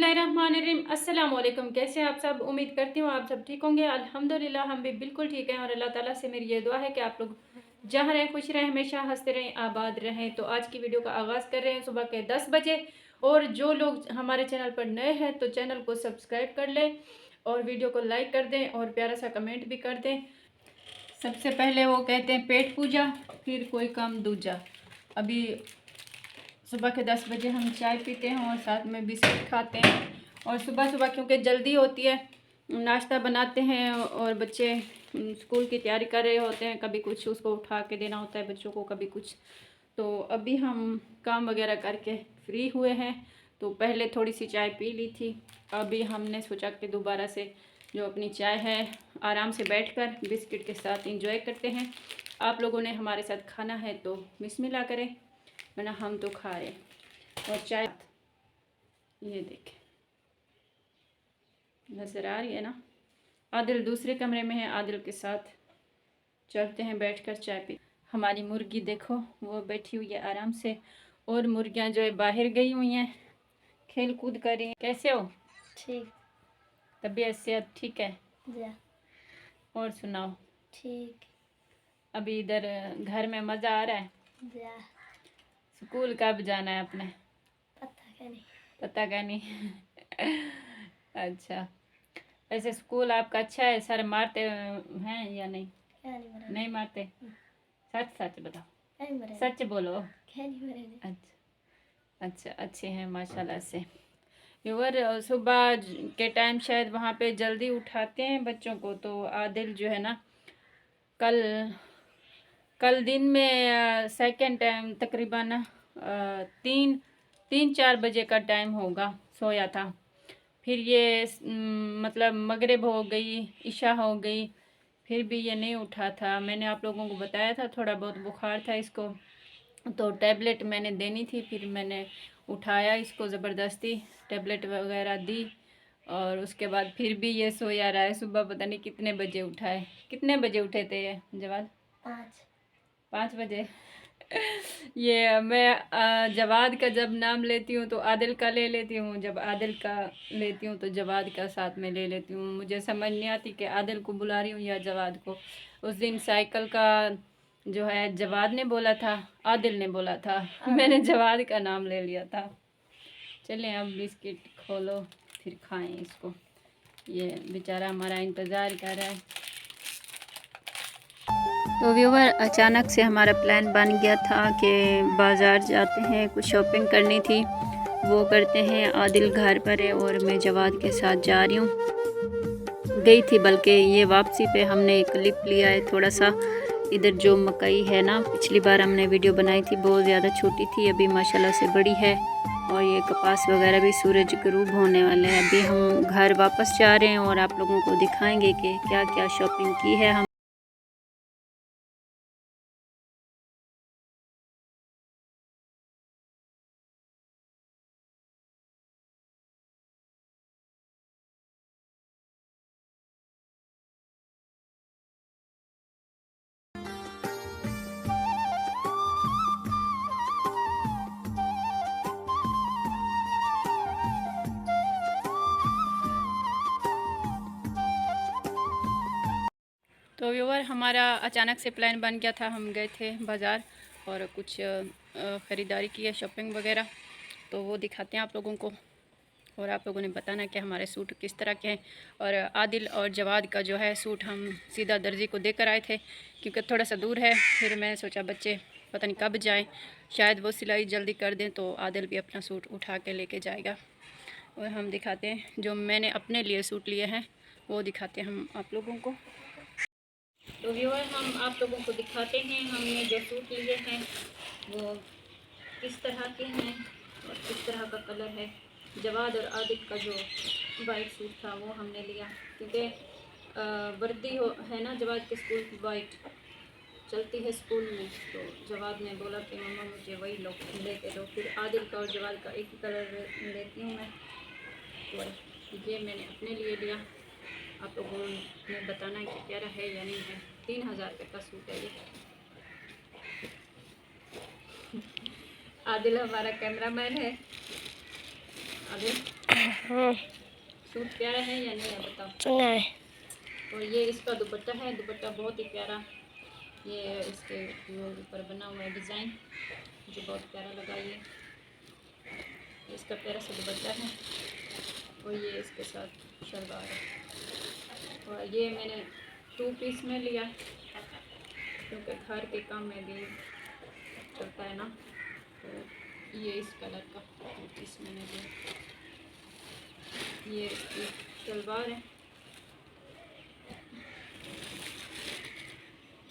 बिस्मिल्लाहिर्रहमानिर्रहीम। अस्सलाम वालेकुम। कैसे हैं आप सब? उम्मीद करती हूँ आप सब ठीक होंगे। अल्हम्दुलिल्लाह हम भी बिल्कुल ठीक हैं और अल्लाह ताला से मेरी ये दुआ है कि आप लोग जहाँ रहें खुश रहें, हमेशा हंसते रहें, आबाद रहें। तो आज की वीडियो का आगाज़ कर रहे हैं सुबह के 10 बजे। और जो लोग हमारे चैनल पर नए हैं तो चैनल को सब्सक्राइब कर लें और वीडियो को लाइक कर दें और प्यारा सा कमेंट भी कर दें। सबसे पहले वो कहते हैं पेट पूजा, फिर कोई काम दूजा। अभी सुबह के 10 बजे हम चाय पीते हैं और साथ में बिस्किट खाते हैं। और सुबह सुबह क्योंकि जल्दी होती है, नाश्ता बनाते हैं और बच्चे स्कूल की तैयारी कर रहे होते हैं, कभी कुछ उसको उठा के देना होता है बच्चों को, कभी कुछ। तो अभी हम काम वगैरह करके फ्री हुए हैं, तो पहले थोड़ी सी चाय पी ली थी। अभी हमने सोचा कि दोबारा से जो अपनी चाय है आराम से बैठकर बिस्किट के साथ इंजॉय करते हैं। आप लोगों ने हमारे साथ खाना है तो बिस्मिल्लाह करें, वरना हम तो खा रहे। और चाय ये देखें, नज़र आ रही है ना। आदिल दूसरे कमरे में है, आदिल के साथ चलते हैं बैठकर चाय पी। हमारी मुर्गी देखो वो बैठी हुई है आराम से, और मुर्गियां जो है बाहर गई हुई हैं, खेल कूद कर रही हैं। कैसे हो? ठीक। तबीयत सेहत ठीक है? जा। और सुनाओ? ठीक। अभी इधर घर में मज़ा आ रहा है? जा। स्कूल कब जाना है अपने? पता क्या नहीं। पता क्या नहीं। अच्छा, वैसे स्कूल आपका अच्छा है? सर मारते हैं या नहीं? क्या नहीं मरा। नहीं मारते? सच सच बताओ, क्या नहीं मरा। सच बोलो। क्या नहीं मरा। अच्छा अच्छा, अच्छे हैं माशाल्लाह से। और सुबह के टाइम शायद वहाँ पे जल्दी उठाते हैं बच्चों को। तो आदिल जो है ना, कल कल दिन में सेकंड टाइम तकरीबन 3-4 बजे का टाइम होगा सोया था। फिर ये मतलब मगरिब हो गई, इशा हो गई, फिर भी ये नहीं उठा था। मैंने आप लोगों को बताया था थोड़ा बहुत बुखार था इसको, तो टैबलेट मैंने देनी थी। फिर मैंने उठाया इसको, ज़बरदस्ती टैबलेट वगैरह दी, और उसके बाद फिर भी ये सोया रहा है। सुबह पता नहीं कितने बजे उठा है। कितने बजे उठे थे ये जवाद? 5 बजे। ये मैं जवाद का जब नाम लेती हूँ तो आदिल का ले लेती हूँ, जब आदिल का लेती हूँ तो जवाद का साथ में ले लेती हूँ। मुझे समझ नहीं आती कि आदिल को बुला रही हूँ या जवाद को। उस दिन साइकिल का जो है जवाद ने बोला था, आदिल ने बोला था, मैंने जवाद का नाम ले लिया था। चलें अब बिस्किट खोलो फिर खाएं इसको। ये बेचारा हमारा इंतज़ार कर रहा है। तो व्यूवर, अचानक से हमारा प्लान बन गया था कि बाज़ार जाते हैं, कुछ शॉपिंग करनी थी, वो करते हैं। आदिल घर पर है और मैं जवाद के साथ जा रही हूँ, गई थी बल्कि। ये वापसी पे हमने एक क्लिप लिया है थोड़ा सा। इधर जो मकई है ना, पिछली बार हमने वीडियो बनाई थी, बहुत ज़्यादा छोटी थी, अभी माशाल्लाह से बड़ी है। और ये कपास वगैरह भी सूरज गरूब होने वाले हैं। अभी हम घर वापस जा रहे हैं और आप लोगों को दिखाएंगे कि क्या क्या शॉपिंग की है हम। तो व्यूवर, हमारा अचानक से प्लान बन गया था, हम गए थे बाज़ार और कुछ ख़रीदारी की है, शॉपिंग वगैरह। तो वो दिखाते हैं आप लोगों को, और आप लोगों ने बताना कि हमारे सूट किस तरह के हैं। और आदिल और जवाद का जो है सूट हम सीधा दर्जी को देकर आए थे, क्योंकि थोड़ा सा दूर है। फिर मैं सोचा बच्चे पता नहीं कब जाएं, शायद वो सिलाई जल्दी कर दें तो आदिल भी अपना सूट उठा के लेके जाएगा। और हम दिखाते हैं जो मैंने अपने लिए सूट लिए हैं, वो दिखाते हैं हम आप लोगों को। तो व्यूअर, हम आप लोगों को दिखाते हैं हमने जो सूट लिए हैं वो किस तरह के हैं और किस तरह का कलर है। जवाद और आदिल का जो वाइट सूट था वो हमने लिया, क्योंकि वर्दी है ना जवाद के स्कूल की, वाइट चलती है स्कूल में। तो जवाद ने बोला कि मम्मा मुझे वही लो, लेके दो। फिर आदिल का और जवाद का एक ही कलर लेती हूँ मैं, तो ये मैंने अपने लिए लिया। आप लोगों ने बताना है कि प्यारा है या नहीं है। 3000 रुपये का सूट है ये। आदिल हमारा कैमरामैन है। अभी हाँ सूट प्यारा है या नहीं है बताओ। सुना है। और ये इसका दुपट्टा है, दुपट्टा बहुत ही प्यारा, ये इसके ऊपर बना हुआ है डिज़ाइन, मुझे बहुत प्यारा लगा ये इसका प्यारा सा दुपट्टा है। और ये इसके साथ शलवार है। और ये मैंने 2 पीस में लिया क्योंकि घर के काम में भी चलता है ना, तो ये इस कलर का 2 पीस मैंने लिया। ये इसकी शलवार है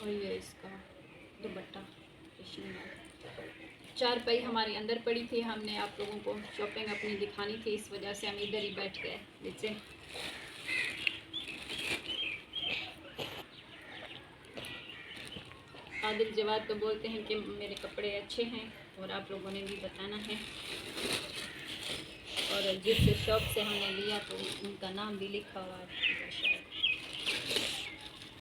और ये इसका दुपट्टा रेशमी। 4 पाई हमारी अंदर पड़ी थी, हमने आप लोगों को शॉपिंग अपनी दिखानी थी, इस वजह से हम इधर ही बैठ गए नीचे। आदिल जवाद तो बोलते हैं कि मेरे कपड़े अच्छे हैं और आप लोगों ने भी बताना है। और जिस शॉप से हमने लिया तो उनका नाम भी लिखा हुआ है।